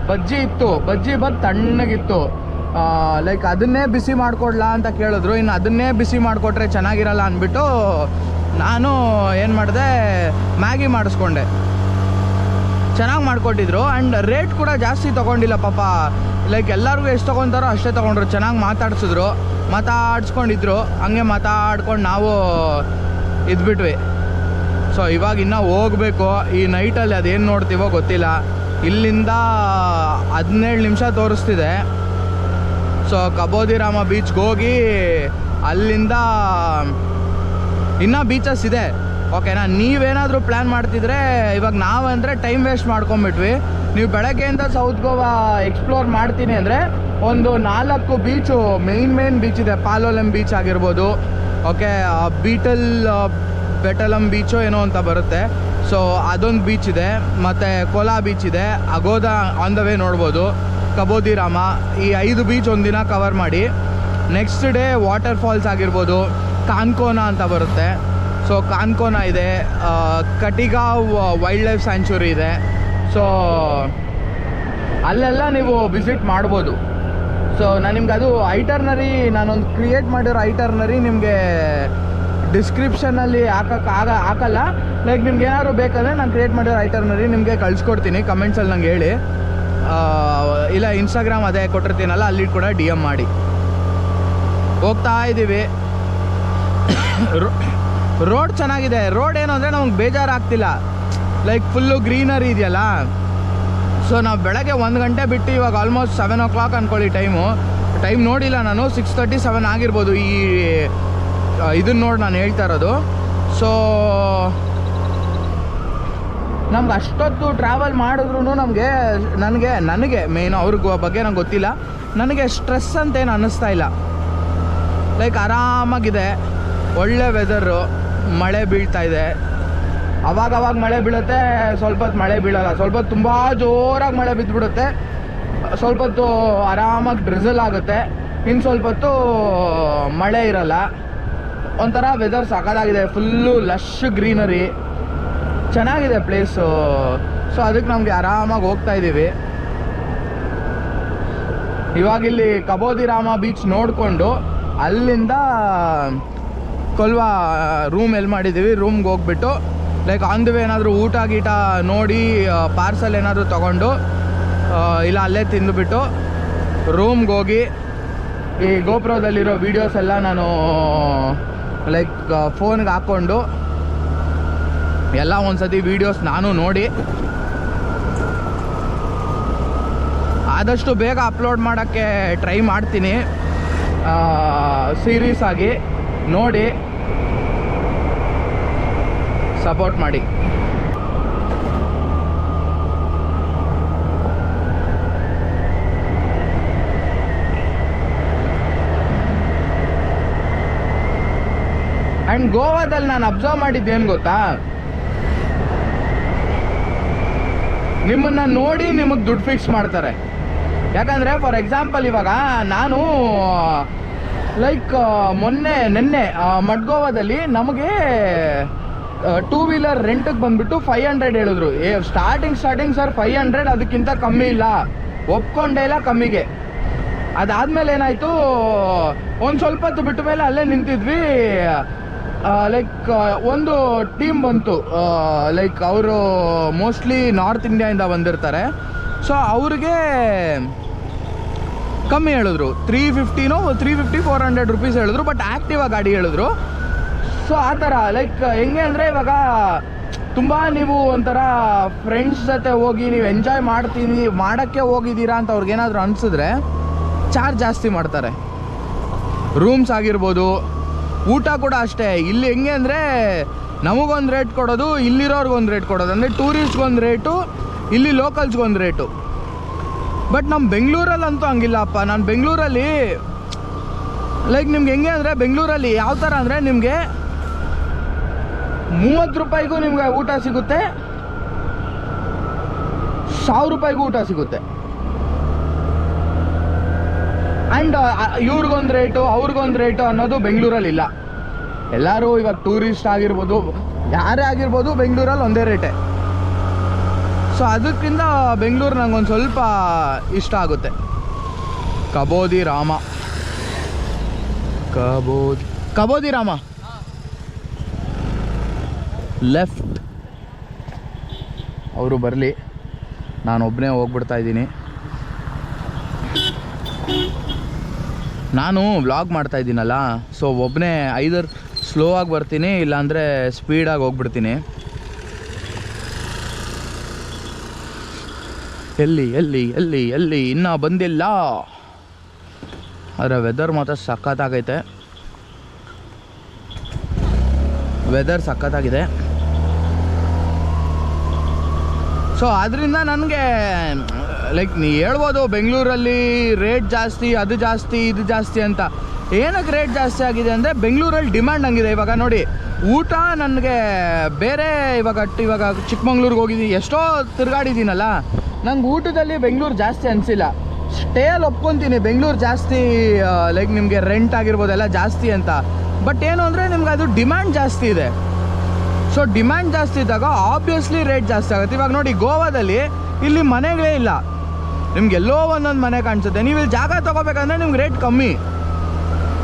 ಬಜ್ಜಿ ಇತ್ತು, ಬಜ್ಜಿ ಬಂದು ತಣ್ಣಗಿತ್ತು. ಲೈಕ್ ಅದನ್ನೇ ಬಿಸಿ ಮಾಡಿಕೊಡ್ಲಾ ಅಂತ ಕೇಳಿದ್ರು. ಇನ್ನು ಅದನ್ನೇ ಬಿಸಿ ಮಾಡಿಕೊಟ್ರೆ ಚೆನ್ನಾಗಿರಲ್ಲ ಅಂದ್ಬಿಟ್ಟು ನಾನು ಏನು ಮಾಡಿದೆ, ಮ್ಯಾಗಿ ಮಾಡಿಸ್ಕೊಂಡೆ. ಚೆನ್ನಾಗಿ ಮಾಡಿಕೊಟ್ಟಿದ್ರು. ಆ್ಯಂಡ್ ರೇಟ್ ಕೂಡ ಜಾಸ್ತಿ ತೊಗೊಂಡಿಲ್ಲ ಪಾಪ. ಲೈಕ್ ಎಲ್ಲರಿಗೂ ಎಷ್ಟು ತೊಗೊತಾರೋ ಅಷ್ಟೇ ತೊಗೊಂಡ್ರು. ಚೆನ್ನಾಗಿ ಮಾತಾಡಿಸ್ಕೊಂಡಿದ್ರು. ಹಂಗೆ ಮಾತಾಡ್ಕೊಂಡು ನಾವು ಇದ್ಬಿಟ್ವಿ. ಸೊ ಇವಾಗ ಇನ್ನೂ ಹೋಗಬೇಕು. ಈ ನೈಟಲ್ಲಿ ಅದೇನು ನೋಡ್ತೀವೋ ಗೊತ್ತಿಲ್ಲ. ಇಲ್ಲಿಂದ 17 ನಿಮಿಷ ತೋರಿಸ್ತಿದೆ. ಸೊ ಕಬೋದಿರಾಮ ಬೀಚ್ಗೆ ಹೋಗಿ ಅಲ್ಲಿಂದ ಇನ್ನೂ ಬೀಚಸ್ ಇದೆ. ಓಕೆನಾ? ನೀವೇನಾದರೂ ಪ್ಲ್ಯಾನ್ ಮಾಡ್ತಿದ್ರೆ, ಇವಾಗ ನಾವಂದರೆ ಟೈಮ್ ವೇಸ್ಟ್ ಮಾಡ್ಕೊಂಬಿಟ್ವಿ. ನೀವು ಬೆಳಗ್ಗೆಯಿಂದ ಸೌತ್ ಗೋವಾ ಎಕ್ಸ್ಪ್ಲೋರ್ ಮಾಡ್ತೀನಿ ಅಂದರೆ ಒಂದು 4 ಬೀಚು, ಮೇನ್ ಬೀಚ್ ಇದೆ. ಪಾಲೋಲಂ ಬೀಚ್ ಆಗಿರ್ಬೋದು, ಓಕೆ, ಬೆಟಲಂ ಬೀಚು ಏನೋ ಅಂತ ಬರುತ್ತೆ. ಸೊ ಅದೊಂದು ಬೀಚ್ ಇದೆ. ಮತ್ತು ಕೋಲಾ ಬೀಚ್ ಇದೆ. ಅಗೋದ ಆನ್ ದ ವೇ ನೋಡ್ಬೋದು. ಕಬೋದಿರಾಮ, ಈ 5 ಬೀಚ್ ಒಂದಿನ ಕವರ್ ಮಾಡಿ ನೆಕ್ಸ್ಟ್ ಡೇ ವಾಟರ್ ಫಾಲ್ಸ್ ಆಗಿರ್ಬೋದು. ಕಾನ್ಕೋನಾ ಅಂತ ಬರುತ್ತೆ. ಸೊ ಕಾನ್ಕೋನಾ ಇದೆ. ಕಟಿಗಾವ್ ವೈಲ್ಡ್ ಲೈಫ್ ಸ್ಯಾಂಚುರಿ ಇದೆ. ಸೊ ಅಲ್ಲೆಲ್ಲ ನೀವು ವಿಸಿಟ್ ಮಾಡ್ಬೋದು. ಸೊ ನಾನು ನಿಮ್ಗೆ ಅದು ನಾನೊಂದು ಕ್ರಿಯೇಟ್ ಮಾಡಿರೋ ಐಟರ್ನರಿ ನಿಮಗೆ ಡಿಸ್ಕ್ರಿಪ್ಷನಲ್ಲಿ ಹಾಕಲ್ಲ. ಲೈಕ್ ನಿಮ್ಗೆ ಏನಾದ್ರು ಬೇಕಂದರೆ ನಾನು ಕ್ರಿಯೇಟ್ ಮಾಡಿರೋ ಐಟರ್ನರಿ ನಿಮಗೆ ಕಳಿಸ್ಕೊಡ್ತೀನಿ. ಕಮೆಂಟ್ಸಲ್ಲಿ ನಂಗೆ ಹೇಳಿ, ಇಲ್ಲ ಇನ್ಸ್ಟಾಗ್ರಾಮ್ ಅದೇ ಕೊಟ್ಟಿರ್ತೀನಲ್ಲ, ಅಲ್ಲಿ ಕೂಡ DM ಮಾಡಿ. ಹೋಗ್ತಾ ಇದ್ದೀವಿ. ರೋಡ್ ಚೆನ್ನಾಗಿದೆ. ರೋಡ್ ಏನು ಅಂದರೆ ನಮಗೆ ಬೇಜಾರಾಗ್ತಿಲ್ಲ. ಲೈಕ್ ಫುಲ್ಲು ಗ್ರೀನರಿ ಇದೆಯಲ್ಲ. ಸೊ ನಾವು ಬೆಳಗ್ಗೆ 1 ಗಂಟೆ ಬಿಟ್ಟು ಇವಾಗ ಆಲ್ಮೋಸ್ಟ್ 7 o'clock ಅಂದ್ಕೊಳ್ಳಿ. ಟೈಮ್ ನೋಡಿಲ್ಲ ನಾನು, 6:37 ಆಗಿರ್ಬೋದು. ಇದನ್ನ ನೋಡಿ ನಾನು ಹೇಳ್ತಾ ಇರೋದು. ಸೊ ನಮ್ಗೆ ಅಷ್ಟೊತ್ತು ಟ್ರಾವೆಲ್ ಮಾಡಿದ್ರು ನನಗೆ ಮೇಯ್ನು, ಅವ್ರಿಗೆ ಬಗ್ಗೆ ನಂಗೆ ಗೊತ್ತಿಲ್ಲ, ನನಗೆ ಸ್ಟ್ರೆಸ್ ಅಂತೇನು ಅನ್ನಿಸ್ತಾ ಇಲ್ಲ. ಲೈಕ್ ಆರಾಮಾಗಿದೆ. ಒಳ್ಳೆ ವೆದರು. ಮಳೆ ಬೀಳ್ತಾ ಇದೆ. ಅವಾಗ ಮಳೆ ಬೀಳುತ್ತೆ, ಸ್ವಲ್ಪ ಹೊತ್ತು ಮಳೆ ಬೀಳಲ್ಲ. ಸ್ವಲ್ಪ ಹೊತ್ತು ತುಂಬ ಜೋರಾಗಿ ಮಳೆ ಬಿದ್ದುಬಿಡುತ್ತೆ. ಸ್ವಲ್ಪ ಹೊತ್ತು ಆರಾಮಾಗಿ ಡ್ರಿಸಲ್ ಆಗುತ್ತೆ. ಇನ್ನು ಸ್ವಲ್ಪ ಹೊತ್ತು ಮಳೆ ಇರಲ್ಲ. ಒಂಥರ ವೆದರ್ ಸಖತ್ತಾಗಿದೆ. ಫುಲ್ಲು ಲಶ್ ಗ್ರೀನರಿ, ಚೆನ್ನಾಗಿದೆ ಪ್ಲೇಸು. ಸೊ ಅದಕ್ಕೆ ನಮಗೆ ಆರಾಮಾಗಿ ಹೋಗ್ತಾ ಇದ್ದೀವಿ. ಇವಾಗಿಲ್ಲಿ ಕಬೋದಿರಾಮ ಬೀಚ್ ನೋಡಿಕೊಂಡು ಅಲ್ಲಿಂದ ಕೊಲ್ವಾ ರೂಮ್ ಎಲ್ಲಿ ಮಾಡಿದ್ದೀವಿ, ರೂಮ್ಗೆ ಹೋಗ್ಬಿಟ್ಟು ಲೈಕ್ ಆನ್ ದ ವೇ ಏನಾದರೂ ಊಟ ಗೀಟ ನೋಡಿ ಪಾರ್ಸಲ್ ಏನಾದರೂ ತೊಗೊಂಡು ಇಲ್ಲ ಅಲ್ಲೇ ತಿಂದುಬಿಟ್ಟು ರೂಮ್ಗೆ ಹೋಗಿ ಈ ಗೋಪ್ರೋದಲ್ಲಿರೋ ವೀಡಿಯೋಸ್ ಎಲ್ಲ ನಾನು ಲೈಕ್ ಫೋನ್ಗೆ ಹಾಕ್ಕೊಂಡು ಎಲ್ಲ ಒಂದ್ಸತಿ ವೀಡಿಯೋಸ್ ನಾನು ನೋಡಿ ಆದಷ್ಟು ಬೇಗ ಅಪ್ಲೋಡ್ ಮಾಡೋಕ್ಕೆ ಟ್ರೈ ಮಾಡ್ತೀನಿ. ಸೀರೀಸ್ ಆಗಿ ನೋಡಿ ಸಪೋರ್ಟ್ ಮಾಡಿ. ಆ್ಯಂಡ್ ಗೋವಾದಲ್ಲಿ ನಾನು ಅಬ್ಸರ್ವ್ ಮಾಡಿದ್ದೇನು ಗೊತ್ತಾ, ನಿಮ್ಮನ್ನು ನೋಡಿ ನಿಮಗೆ ದುಡ್ಡು ಫಿಕ್ಸ್ ಮಾಡ್ತಾರೆ. ಯಾಕಂದರೆ ಫಾರ್ ಎಕ್ಸಾಂಪಲ್ ಇವಾಗ ನಾನು ಲೈಕ್ ನೆನ್ನೆ ಮಡ್ಗೋವಾದಲ್ಲಿ ನಮಗೆ 2 ವೀಲರ್ ರೆಂಟಿಗೆ ಬಂದುಬಿಟ್ಟು 500 ಹೇಳಿದ್ರು. ಸ್ಟಾರ್ಟಿಂಗ್ ಸರ್ 500, ಅದಕ್ಕಿಂತ ಕಮ್ಮಿ ಇಲ್ಲ, ಒಪ್ಕೊಂಡೇ ಇಲ್ಲ ಕಮ್ಮಿಗೆ. ಅದಾದಮೇಲೆ ಏನಾಯಿತು, ಒಂದು ಸ್ವಲ್ಪ ಹೊತ್ತು ಬಿಟ್ಟ ಮೇಲೆ ಅಲ್ಲೇ ನಿಂತಿದ್ವಿ. ಲೈಕ್ ಒಂದು ಟೀಮ್ ಬಂತು. ಲೈಕ್ ಅವರು ಮೋಸ್ಟ್ಲಿ ನಾರ್ತ್ ಇಂಡಿಯಾಯಿಂದ ಬಂದಿರ್ತಾರೆ. ಸೊ ಅವ್ರಿಗೆ ಕಮ್ಮಿ ಹೇಳಿದ್ರು, 350-400 ರುಪೀಸ್ ಹೇಳಿದ್ರು. ಬಟ್ ಆ್ಯಕ್ಟಿವಾ ಗಾಡಿ ಹೇಳಿದ್ರು. ಸೊ ಆ ಥರ ಲೈಕ್ ಹೆಂಗೆ ಅಂದರೆ ಇವಾಗ ತುಂಬ ನೀವು ಒಂಥರ ಫ್ರೆಂಡ್ಸ್ ಜೊತೆ ಹೋಗಿ ನೀವು ಎಂಜಾಯ್ ಮಾಡೋಕ್ಕೆ ಹೋಗಿದ್ದೀರಾ ಅಂತ ಅವ್ರಿಗೇನಾದರೂ ಅನಿಸಿದ್ರೆ ಚಾರ್ಜ್ ಜಾಸ್ತಿ ಮಾಡ್ತಾರೆ. ರೂಮ್ಸ್ ಆಗಿರ್ಬೋದು, ಊಟ ಕೂಡ ಅಷ್ಟೇ. ಇಲ್ಲಿ ಹೆಂಗೆ ಅಂದರೆ ನಮಗೊಂದು ರೇಟ್ ಕೊಡೋದು, ಇಲ್ಲಿರೋರ್ಗೊಂದು ರೇಟ್ ಕೊಡೋದು. ಅಂದರೆ ಟೂರಿಸ್ಟ್ಗೊಂದು ರೇಟು, ಇಲ್ಲಿ ಲೋಕಲ್ಸ್ಗೊಂದು ರೇಟು. ಬಟ್ ನಮ್ಮ ಬೆಂಗಳೂರಲ್ಲಂತೂ ಹಂಗಿಲ್ಲಪ್ಪ. ನಾನು ಬೆಂಗಳೂರಲ್ಲಿ ಲೈಕ್ ನಿಮ್ಗೆ ಹೆಂಗೆ ಅಂದರೆ ಬೆಂಗಳೂರಲ್ಲಿ ಯಾವ ಥರ ಅಂದರೆ ನಿಮಗೆ 30 ರೂಪಾಯಿಗೂ ನಿಮ್ಗೆ ಊಟ ಸಿಗುತ್ತೆ, 1000 ರೂಪಾಯಿಗೂ ಊಟ ಸಿಗುತ್ತೆ. ಆ್ಯಂಡ್ ಇವ್ರಿಗೊಂದು ರೇಟು ಅವ್ರಿಗೊಂದು ರೇಟು ಅನ್ನೋದು ಬೆಂಗಳೂರಲ್ಲಿ ಇಲ್ಲ. ಎಲ್ಲರೂ ಇವಾಗ ಟೂರಿಸ್ಟ್ ಆಗಿರ್ಬೋದು, ಯಾರೇ ಆಗಿರ್ಬೋದು ಬೆಂಗಳೂರಲ್ಲಿ ಒಂದೇ ರೇಟೆ. ಸೊ ಅದಕ್ಕಿಂತ ಬೆಂಗಳೂರು ನಂಗೊಂದು ಸ್ವಲ್ಪ ಇಷ್ಟ ಆಗುತ್ತೆ. ಕಬೋದಿ ರಾಮ, ಕಬೋದಿ ರಾಮ ಲೆಫ್ಟ್. ಅವರು ಬರಲಿ, ನಾನು ಒಬ್ಬನೇ ಹೋಗ್ಬಿಡ್ತಾ ಇದ್ದೀನಿ. ನಾನು ವ್ಲಾಗ್ ಮಾಡ್ತಾ ಇದ್ದೀನಲ್ಲ, ಸೊ ಒಬ್ಬನೇ ಐದರ್ ಸ್ಲೋ ಆಗಿ ಬರ್ತೀನಿ, ಇಲ್ಲಾಂದರೆ ಸ್ಪೀಡಾಗಿ ಹೋಗ್ಬಿಡ್ತೀನಿ. ಎಲ್ಲಿ ಎಲ್ಲಿ ಎಲ್ಲಿ ಎಲ್ಲಿ ಇನ್ನೂ ಬಂದಿಲ್ಲ. ಆದರೆ ವೆದರ್ ಮಾತ್ರ ಸಖತ್ತಾಗೈತೆ, ವೆದರ್ ಸಖತ್ತಾಗಿದೆ. ಸೊ ಅದರಿಂದ ನನಗೆ ಲೈಕ್ ನೀ ಹೇಳ್ಬೋದು ಬೆಂಗಳೂರಲ್ಲಿ ರೇಟ್ ಜಾಸ್ತಿ, ಅದು ಜಾಸ್ತಿ, ಇದು ಜಾಸ್ತಿ ಅಂತ. ಏನಕ್ಕೆ ರೇಟ್ ಜಾಸ್ತಿ ಆಗಿದೆ ಅಂದರೆ ಬೆಂಗಳೂರಲ್ಲಿ ಡಿಮ್ಯಾಂಡ್ ಹಂಗಿದೆ. ಇವಾಗ ನೋಡಿ, ಊಟ ನನಗೆ ಬೇರೆ ಇವಾಗ ಚಿಕ್ಕಮಂಗ್ಳೂರಿಗೆ ಹೋಗಿದ್ದೀನಿ, ಎಷ್ಟೋ ತಿರುಗಾಡಿದ್ದೀನಲ್ಲ, ನಂಗೆ ಊಟದಲ್ಲಿ ಬೆಂಗಳೂರು ಜಾಸ್ತಿ ಅನಿಸಿಲ್ಲ. ಸ್ಟೇಯಲ್ಲಿ ಒಪ್ಕೊತೀನಿ ಬೆಂಗಳೂರು ಜಾಸ್ತಿ, ಲೈಕ್ ನಿಮಗೆ ರೆಂಟ್ ಆಗಿರ್ಬೋದೆಲ್ಲ ಜಾಸ್ತಿ ಅಂತ. ಬಟ್ ಏನು ಅಂದರೆ ನಿಮ್ಗೆ ಅದು ಡಿಮ್ಯಾಂಡ್ ಜಾಸ್ತಿ ಇದೆ. ಸೊ ಡಿಮ್ಯಾಂಡ್ ಜಾಸ್ತಿ ಇದ್ದಾಗ ಆಬ್ವಿಯಸ್ಲಿ ರೇಟ್ ಜಾಸ್ತಿ ಆಗುತ್ತೆ. ಇವಾಗ ನೋಡಿ, ಗೋವಾದಲ್ಲಿ ಇಲ್ಲಿ ಮನೆಗಳೇ ಇಲ್ಲ, ನಿಮ್ಗೆ ಎಲ್ಲೋ ಒಂದೊಂದು ಮನೆ ಕಾಣಿಸುತ್ತೆ. ನೀವು ಇಲ್ಲಿ ಜಾಗ ತೊಗೋಬೇಕಂದ್ರೆ ನಿಮ್ಗೆ ರೇಟ್ ಕಮ್ಮಿ,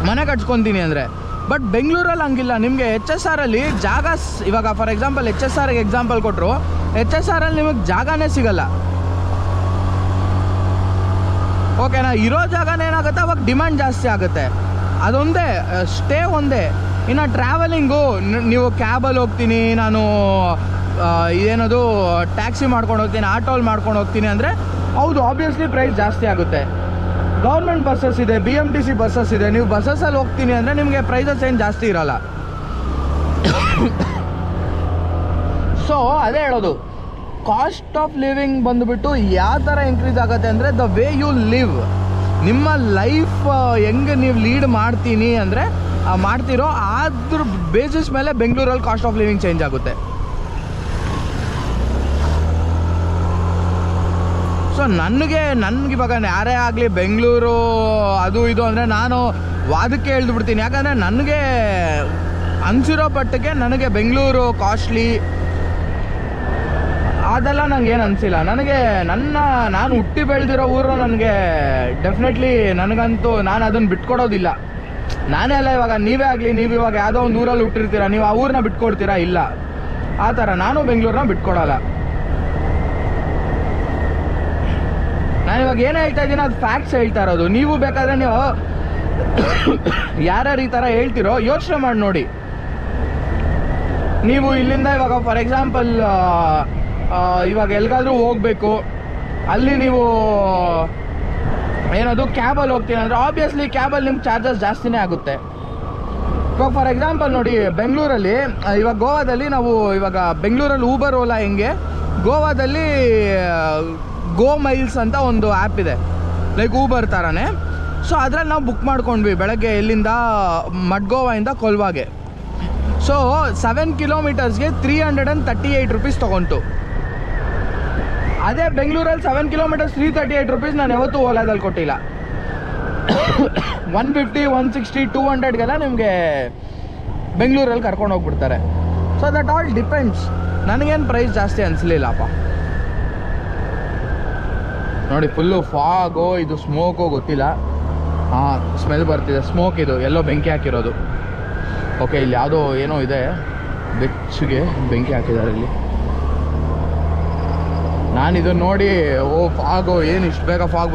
ಮನೆ ಕಟ್ಸ್ಕೊತೀನಿ ಅಂದರೆ. ಬಟ್ ಬೆಂಗಳೂರಲ್ಲಿ ಹಂಗಿಲ್ಲ. ನಿಮಗೆ HSRಲ್ಲಿ ಜಾಗ, ಇವಾಗ ಫಾರ್ ಎಕ್ಸಾಂಪಲ್ HSRಗೆ ಎಕ್ಸಾಂಪಲ್ ಕೊಟ್ಟರು, HSRಲ್ಲಿ ನಿಮಗೆ ಜಾಗನೇ ಸಿಗಲ್ಲ. ಓಕೆನಾ? ಇರೋ ಜಾಗನೇ ಏನಾಗುತ್ತೆ, ಅವಾಗ ಡಿಮ್ಯಾಂಡ್ ಜಾಸ್ತಿ ಆಗುತ್ತೆ. ಅದೊಂದೇ, ಸ್ಟೇ ಒಂದೇ. ಇನ್ನು ಟ್ರಾವೆಲಿಂಗು, ನೀವು ಕ್ಯಾಬಲ್ಲಿ ಹೋಗ್ತೀನಿ, ನಾನು ಏನದು ಟ್ಯಾಕ್ಸಿ ಮಾಡ್ಕೊಂಡು ಹೋಗ್ತೀನಿ, ಆಟೋಲ್ಲಿ ಮಾಡ್ಕೊಂಡು ಹೋಗ್ತೀನಿ ಅಂದರೆ ಹೌದು ಆಬ್ವಿಯಸ್ಲಿ ಪ್ರೈಸ್ ಜಾಸ್ತಿ ಆಗುತ್ತೆ. ಗೌರ್ಮೆಂಟ್ ಬಸ್ಸಸ್ ಇದೆ, BMTC ಬಸ್ಸಸ್ ಇದೆ. ನೀವು ಬಸ್ಸಸ್ಸಲ್ಲಿ ಹೋಗ್ತೀನಿ ಅಂದರೆ ನಿಮಗೆ ಪ್ರೈಸಸ್ ಏನು ಜಾಸ್ತಿ ಇರೋಲ್ಲ. ಸೊ ಅದೇ ಹೇಳೋದು, ಕಾಸ್ಟ್ ಆಫ್ ಲಿವಿಂಗ್ ಬಂದುಬಿಟ್ಟು ಯಾವ ಥರ ಇನ್ಕ್ರೀಸ್ ಆಗುತ್ತೆ ಅಂದರೆ ದ ವೇ ಯು ಲಿವ್. ನಿಮ್ಮ ಲೈಫ್ ಹೆಂಗೆ ನೀವು ಲೀಡ್ ಮಾಡ್ತೀನಿ ಅಂದರೆ ಮಾಡ್ತಿರೋ ಅದ್ರ ಬೇಸಿಸ್ ಮೇಲೆ ಬೆಂಗಳೂರಲ್ಲಿ ಕಾಸ್ಟ್ ಆಫ್ ಲಿವಿಂಗ್ ಚೇಂಜ್ ಆಗುತ್ತೆ. ಸೊ ನನಗಿವಾಗ ಯಾರೇ ಆಗಲಿ ಬೆಂಗಳೂರು ಅದು ಇದು ಅಂದರೆ ನಾನು ವಾದಕ್ಕೆ ಹೇಳ್ದುಬಿಡ್ತೀನಿ. ಯಾಕಂದರೆ ನನಗೆ ಅನಿಸಿರೋ ಪಟ್ಟಿಗೆ ನನಗೆ ಬೆಂಗಳೂರು ಕಾಸ್ಟ್ಲಿ ಅದೆಲ್ಲ ನನಗೇನು ಅನಿಸಿಲ್ಲ. ನನಗೆ ನಾನು ಹುಟ್ಟಿ ಬೆಳೆದಿರೋ ಊರು ನನಗೆ ಡೆಫಿನೆಟ್ಲಿ, ನನಗಂತೂ ನಾನು ಅದನ್ನು ಬಿಟ್ಕೊಡೋದಿಲ್ಲ. ನಾನೇ ಅಲ್ಲ, ಇವಾಗ ನೀವೇ ಆಗಲಿ, ನೀವು ಇವಾಗ ಯಾವುದೋ ಒಂದು ಊರಲ್ಲಿ ಹುಟ್ಟಿರ್ತೀರ, ನೀವು ಆ ಊರನ್ನ ಬಿಟ್ಕೊಡ್ತೀರಾ? ಇಲ್ಲ. ಆ ಥರ ನಾನು ಬೆಂಗಳೂರನ್ನ ಬಿಟ್ಕೊಡಲ್ಲ. ನಾನಿವಾಗ ಏನು ಹೇಳ್ತಾ ಇದ್ದೀನಿ ಅದು ಫ್ಯಾಕ್ಟ್ಸ್ ಹೇಳ್ತಾ ಇರೋದು. ನೀವು ಬೇಕಾದರೆ ನೀವು ಯಾರ್ಯಾರು ಈ ಥರ ಹೇಳ್ತಿರೋ ಯೋಚನೆ ಮಾಡಿ ನೋಡಿ. ನೀವು ಇಲ್ಲಿಂದ ಇವಾಗ ಫಾರ್ ಎಕ್ಸಾಂಪಲ್ ಇವಾಗ ಎಲ್ಲಿಗಾದ್ರೂ ಹೋಗಬೇಕು, ಅಲ್ಲಿ ನೀವು ಏನದು ಕ್ಯಾಬಲ್ಲಿ ಹೋಗ್ತೀನಿ ಅಂದರೆ ಆಬ್ವಿಯಸ್ಲಿ ಕ್ಯಾಬಲ್ಲಿ ನಿಮ್ಗೆ ಚಾರ್ಜಸ್ ಜಾಸ್ತಿನೇ ಆಗುತ್ತೆ. ಇವಾಗ ಫಾರ್ ಎಕ್ಸಾಂಪಲ್ ನೋಡಿ, ಬೆಂಗಳೂರಲ್ಲಿ ಇವಾಗ ಗೋವಾದಲ್ಲಿ ನಾವು ಇವಾಗ ಬೆಂಗಳೂರಲ್ಲಿ ಊಬರ್ ಓಲಾ ಹೆಂಗೆ, ಗೋವಾದಲ್ಲಿ ಗೋ ಮೈಲ್ಸ್ ಅಂತ ಒಂದು ಆ್ಯಪ್ ಇದೆ, ಲೈಕ್ ಊಬರ್ ಥರನೇ. ಸೊ ಅದ್ರಲ್ಲಿ ನಾವು ಬುಕ್ ಮಾಡ್ಕೊಂಡ್ವಿ ಬೆಳಗ್ಗೆ ಎಲ್ಲಿಂದ ಮಡ್ಗೋವಾಯಿಂದ ಕೊಲ್ವಾಗೆ. So 7 ಕಿಲೋಮೀಟರ್ಸ್ಗೆ 338 rupees ತೊಗೊಂತು. ಅದೇ ಬೆಂಗಳೂರಲ್ಲಿ 7 ಕಿಲೋಮೀಟರ್ಸ್ 338 ರೂಪೀಸ್ ನಾನು ಯಾವತ್ತೂ ಓಲಾದಲ್ಲಿ ಕೊಟ್ಟಿಲ್ಲ. 150, 160, 200ಗೆಲ್ಲ ನಿಮಗೆ ಬೆಂಗಳೂರಲ್ಲಿ ಕರ್ಕೊಂಡು ಹೋಗ್ಬಿಡ್ತಾರೆ. So that all depends. ನನಗೇನು ಪ್ರೈಸ್ ಜಾಸ್ತಿ ಅನಿಸ್ಲಿಲ್ಲಪ್ಪ. ನೋಡಿ, ಫುಲ್ಲು ಫಾಗೋ, ಇದು ಸ್ಮೋಕೋ ಗೊತ್ತಿಲ್ಲ. ಹಾಂ, ಸ್ಮೆಲ್ ಬರ್ತಿದೆ, ಸ್ಮೋಕ್. ಇದು ಎಲ್ಲೋ ಬೆಂಕಿ ಹಾಕಿರೋದು. ಓಕೆ, ಇಲ್ಲಿ ಯಾವುದೋ ಏನೋ ಇದೆ, ಬೆಚ್ಚಗೆ ಬೆಂಕಿ ಹಾಕಿದ್ದಾರೆ ಇಲ್ಲಿ. ನಾನು ಇದನ್ನು ನೋಡಿ, ಓ ಫಾಗು, ಏನು ಇಷ್ಟು ಬೇಗ ಫಾಗ್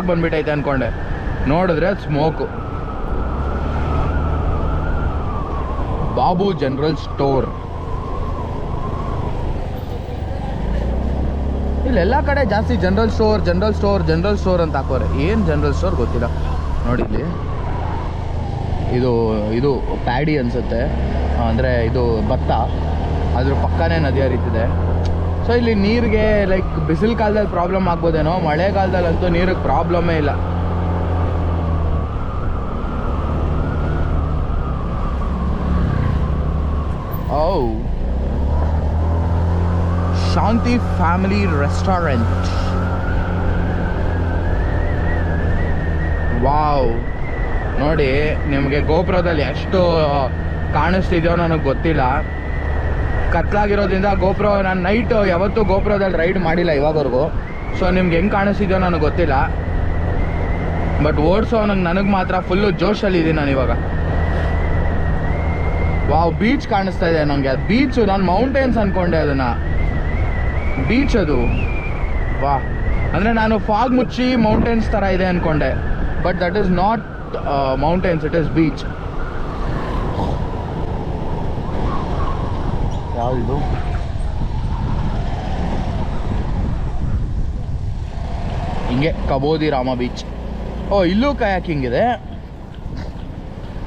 ಬಂದ್ಬಿಟ್ಟೈತೆ ಅಂದ್ಕೊಂಡೆ. ನೋಡಿದ್ರೆ ಸ್ಮೋಕು. Babu general store. ಇಲ್ಲೆಲ್ಲ ಕಡೆ ಜಾಸ್ತಿ ಜನರಲ್ ಸ್ಟೋರ್ ಅಂತ ಹಾಕೋರೆ. ಏನು ಜನರಲ್ ಸ್ಟೋರ್ ಗೊತ್ತಿಲ್ಲ. ನೋಡಿ ಇಲ್ಲಿ ಇದು ಪ್ಯಾಡಿ ಅನಿಸುತ್ತೆ, ಅಂದರೆ ಇದು ಭತ್ತ. ಅದ್ರ ಪಕ್ಕನೇ ನದಿ ಹರಿತಿದೆ. ಸೊ ಇಲ್ಲಿ ನೀರಿಗೆ ಲೈಕ್ ಬಿಸಿಲು ಕಾಲದಲ್ಲಿ ಪ್ರಾಬ್ಲಮ್ ಆಗ್ಬೋದೇನೋ, ಮಳೆಗಾಲದಲ್ಲಂತೂ ನೀರಿಗೆ ಪ್ರಾಬ್ಲಮ್ಮೇ ಇಲ್ಲ. ಓ, ಶಾಂತಿ ಫ್ಯಾಮಿಲಿ ರೆಸ್ಟೋರೆಂಟ್. ವಾವ್, ನೋಡಿ ನಿಮಗೆ ಗೋಪುರದಲ್ಲಿ ಎಷ್ಟು ಕಾಣಿಸ್ತಿದೆಯೋ ನನಗೆ ಗೊತ್ತಿಲ್ಲ. ಕತ್ಲಾಗಿರೋದ್ರಿಂದ ಗೋಪ್ರೋ ನಾನು ನೈಟ್ ಯಾವತ್ತೂ ಗೋಪ್ರೋದಲ್ಲಿ ರೈಡ್ ಮಾಡಿಲ್ಲ ಇವಾಗವರೆಗೂ. ಸೊ ನಿಮ್ಗೆ ಹೆಂಗೆ ಕಾಣಿಸ್ತಿದ್ಯೋ ನನಗೆ ಗೊತ್ತಿಲ್ಲ, ಬಟ್ ಓಡಿಸೋ ನನಗೆ ಮಾತ್ರ ಫುಲ್ಲು ಜೋಶಲ್ಲಿದ್ದೀನಿ ನಾನು ಇವಾಗ. ವಾವ್, ಬೀಚ್ ಕಾಣಿಸ್ತಾ ಇದೆ ನನಗೆ. ಅದು ಬೀಚು, ನಾನು ಮೌಂಟೇನ್ಸ್ ಅಂದ್ಕೊಂಡೆ ಅದನ್ನು, ಬೀಚ್ ಅದು. ವಾ, ಅಂದರೆ ನಾನು ಫಾಗ್ ಮುಚ್ಚಿ ಮೌಂಟೇನ್ಸ್ ಥರ ಇದೆ ಅಂದ್ಕೊಂಡೆ, but that is not mountains, it is beach. ಯಾವುದು ಹಿಂಗೆ ಕಬೋದಿ ರಾಮ ಬೀಚ್. ಓ, ಇಲ್ಲೂ ಕಯಾಕಿಂಗ್ ಇದೆ.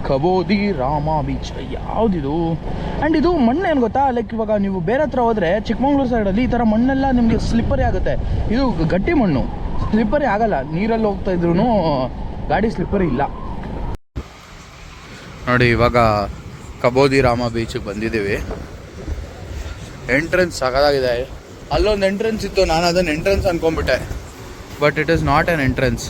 ಕಬೋದಿ ರಾಮ ಬೀಚ್ ಯಾವುದಿದು? ಆ್ಯಂಡ್ ಇದು ಮಣ್ಣು ಏನು ಗೊತ್ತಾ, ಲೈಕ್ ಇವಾಗ ನೀವು ಬೇರೆ ಹತ್ರ ಹೋದರೆ ಚಿಕ್ಕಮಂಗ್ಳೂರು ಸೈಡಲ್ಲಿ ಈ ಥರ ಮಣ್ಣೆಲ್ಲ ನಿಮಗೆ ಸ್ಲಿಪ್ಪರಿ ಆಗುತ್ತೆ. ಇದು ಗಟ್ಟಿ ಮಣ್ಣು, ಸ್ಲಿಪ್ಪರಿ ಆಗಲ್ಲ. ನೀರಲ್ಲಿ ಹೋಗ್ತಾ ಇದ್ರೂ ಗಾಡಿ ಸ್ಲಿಪ್ಪರಿ ಇಲ್ಲ. ನೋಡಿ, ಇವಾಗ ಕಬೋದಿ ರಾಮ ಬೀಚಿಗೆ ಬಂದಿದ್ದೀವಿ. ಎಂಟ್ರೆನ್ಸ್ ಸಗದಾಗಿದೆ. ಅಲ್ಲೊಂದು ಎಂಟ್ರೆನ್ಸ್ ಇತ್ತು, ನಾನು ಅದನ್ನು ಎಂಟ್ರೆನ್ಸ್ ಅಂದ್ಕೊಂಡ್ಬಿಟ್ಟೆ, but it is not an entrance.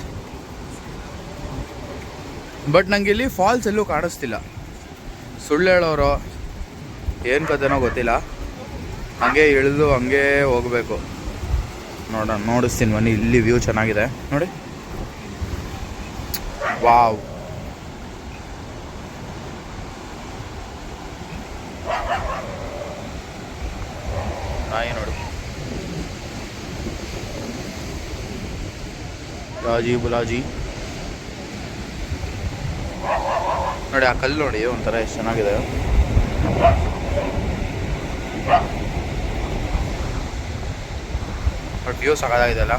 But ನನಗೆ ಇಲ್ಲಿ ಫಾಲ್ಸ್ ಎಲ್ಲೂ ಕಾಣಿಸ್ತಿಲ್ಲ. ಸುಳ್ಳು ಹೇಳೋರು ಏನು ಕತೆನೋ ಗೊತ್ತಿಲ್ಲ. ಹಂಗೆ ಇಳಿದು ಹಂಗೆ ಹೋಗಬೇಕು. ನೋಡೋಣ, ನೋಡಿಸ್ತೀನಿ ಬನ್ನಿ. ಇಲ್ಲಿ ವ್ಯೂ ಚೆನ್ನಾಗಿದೆ ನೋಡಿ. ವಾವ್, ನಾಯಿ ನೋಡಿ, ರಾಜಿ ಬುಲಾಜಿ ನೋಡಿ. ಆ ಕಲ್ಲು ನೋಡಿ ಒಂಥರ ಎಷ್ಟು ಚೆನ್ನಾಗಿದೆ. ಬಟ್ ವ್ಯೂ ಸಾಕಾಗಿದೆ ಅಲ್ಲ.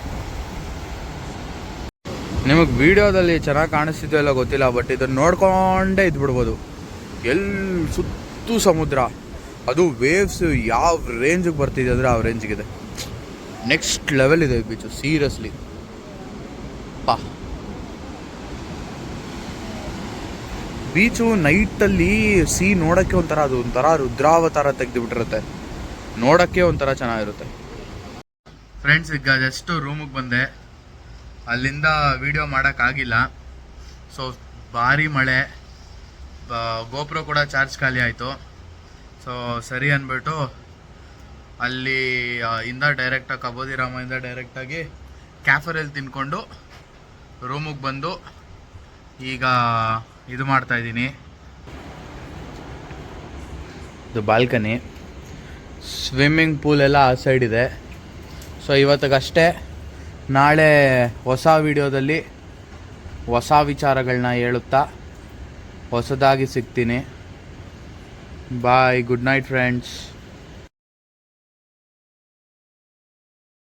ನಿಮಗೆ ವಿಡಿಯೋದಲ್ಲಿ ಚೆನ್ನಾಗಿ ಕಾಣಿಸ್ತಿದ್ದೋ ಇಲ್ಲ ಗೊತ್ತಿಲ್ಲ, ಬಟ್ ಇದನ್ನು ನೋಡ್ಕೊಂಡೇ ಇದ್ಬಿಡ್ಬೋದು. ಎಲ್ಲಿ ಸುತ್ತು ಸಮುದ್ರ, ಅದು ವೇವ್ಸ್ ಯಾವ ರೇಂಜಿಗೆ ಬರ್ತಿದೆ ಅಂದರೆ ಆ ರೇಂಜಿಗಿದೆ. ನೆಕ್ಸ್ಟ್ ಲೆವೆಲ್ ಇದೆ ಬೀಚು, ಸೀರಿಯಸ್ಲಿ ಪಾ. ಬೀಚು ನೈಟಲ್ಲಿ ನೋಡೋಕ್ಕೆ ಒಂಥರ, ಅದು ಒಂಥರ ರುದ್ರಾವತಾರ ತೆಗೆದುಬಿಟ್ಟಿರುತ್ತೆ. ನೋಡೋಕ್ಕೆ ಒಂಥರ ಚೆನ್ನಾಗಿರುತ್ತೆ. ಫ್ರೆಂಡ್ಸ್, ಈಗ ಜಸ್ಟ್ ರೂಮಿಗೆ ಬಂದೆ. ಅಲ್ಲಿಂದ ವಿಡಿಯೋ ಮಾಡೋಕ್ಕಾಗಿಲ್ಲ. ಸೊ ಭಾರಿ ಮಳೆ, ಗೋಪ್ರೋ ಕೂಡ ಚಾರ್ಜ್ ಖಾಲಿ ಆಯಿತು. ಸೊ ಸರಿ ಅಂದ್ಬಿಟ್ಟು ಅಲ್ಲಿ ಇಂದ ಡೈರೆಕ್ಟಾಗಿ ಕಬೋದಿ ರಾಮದಿಂದ ಡೈರೆಕ್ಟಾಗಿ ಕ್ಯಾಫರಲ್ಲಿ ತಿನ್ಕೊಂಡು ರೂಮಿಗೆ ಬಂದು ಈಗ ಇದು ಮಾಡ್ತಾಯಿದ್ದೀನಿ. ಇದು ಬಾಲ್ಕನಿ, ಸ್ವಿಮ್ಮಿಂಗ್ ಪೂಲ್ ಎಲ್ಲ ಆ ಸೈಡ್ ಇದೆ. ಸೊ ಇವತ್ತಿಗಷ್ಟೇ, ನಾಳೆ ಹೊಸ ವಿಡಿಯೋದಲ್ಲಿ ಹೊಸ ವಿಚಾರಗಳನ್ನ ಹೇಳುತ್ತಾ ಹೊಸದಾಗಿ ಸಿಗ್ತೀನಿ. ಬಾಯ್, ಗುಡ್ ನೈಟ್ ಫ್ರೆಂಡ್ಸ್.